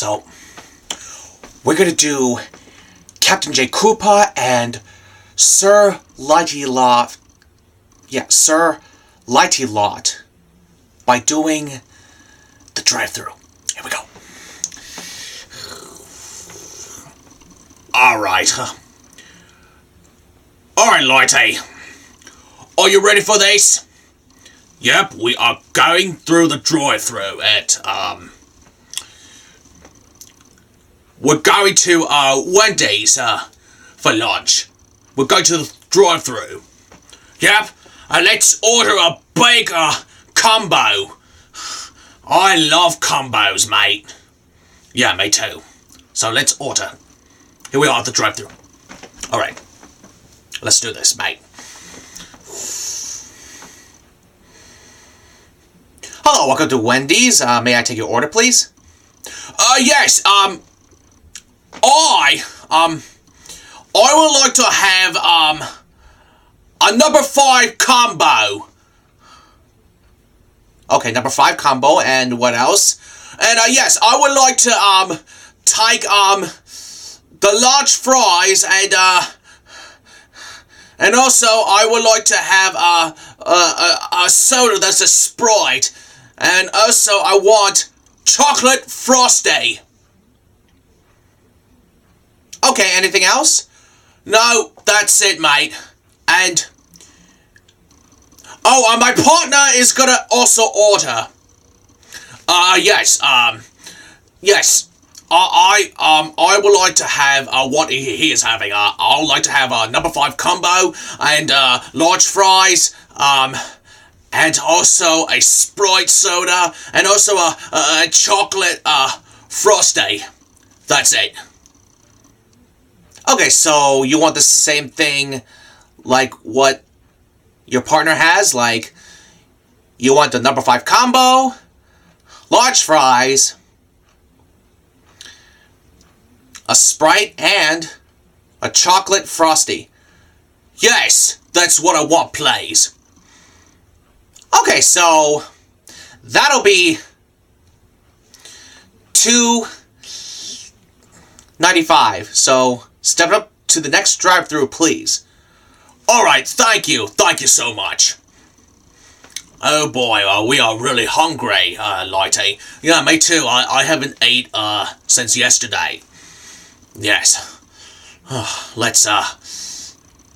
so we're gonna do Captain Jake Koopa and Sir Lighty Lot. Yeah, Sir Lighty Lot by doing the drive-thru. Here we go. Alright. Alright, Lighty. Are you ready for this? Yep, we are going through the drive-thru at, we're going to, Wendy's, for lunch. We're going to the drive-thru. Yep, and let's order a big, combo. I love combos, mate. Yeah, me too. So let's order. Here we are at the drive-thru. Alright. Let's do this, mate. Hello, welcome to Wendy's. May I take your order, please? Yes, I would like to have, a number 5 combo. Okay, number 5 combo, and what else? And, yes, I would like to, take, the large fries, and also, I would like to have, a soda that's a Sprite. And also, I want chocolate frosty. Okay, anything else? No, that's it, mate. And oh, my partner is gonna also order. Yes. Yes. I would like to have what he is having. I would like to have a number 5 combo and large fries. And also a Sprite soda, and also a chocolate, frosty. That's it. Okay, so you want the same thing like what your partner has? Like, you want the number 5 combo, large fries, a Sprite, and a chocolate frosty. Yes, that's what I want, please. Okay, so that'll be $2.95. So step up to the next drive-thru, please. Alright, thank you. Thank you so much. Oh boy, we are really hungry, Lighty. Yeah, me too. I haven't ate, since yesterday. Yes. Let's,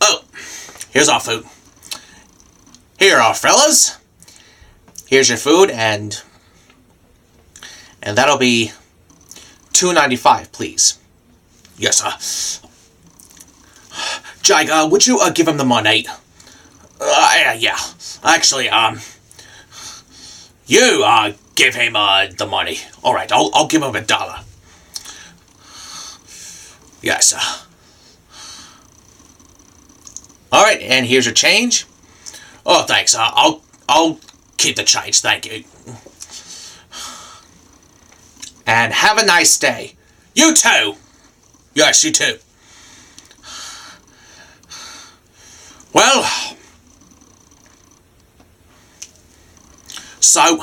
oh, here's our food. Here are fellas. Here's your food, and that'll be $2.95, please. Yes, Jake, would you give him the money? Yeah. Actually, you give him the money. All right, I'll give him $1. Yes. All right, and here's your change. Oh, thanks. I'll keep the change, thank you. And have a nice day. You too! Yes, you too. Well, so,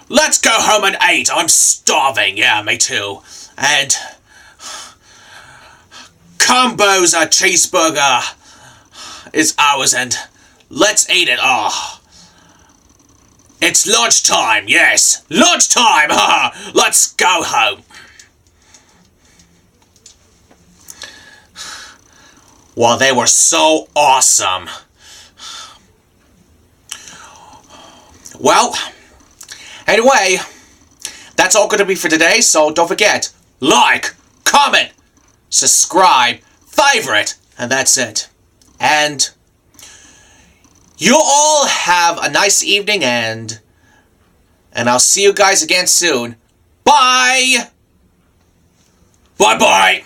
let's go home and eat. I'm starving. Yeah, me too. And Combo's a cheeseburger is ours, and let's eat it. Oh. It's lunchtime, yes. Lunchtime! Let's go home. Well, they were so awesome. Well, anyway, that's all going to be for today, so don't forget, like, comment, subscribe, favorite, and that's it. And you all have a nice evening, and I'll see you guys again soon. Bye! Bye-bye!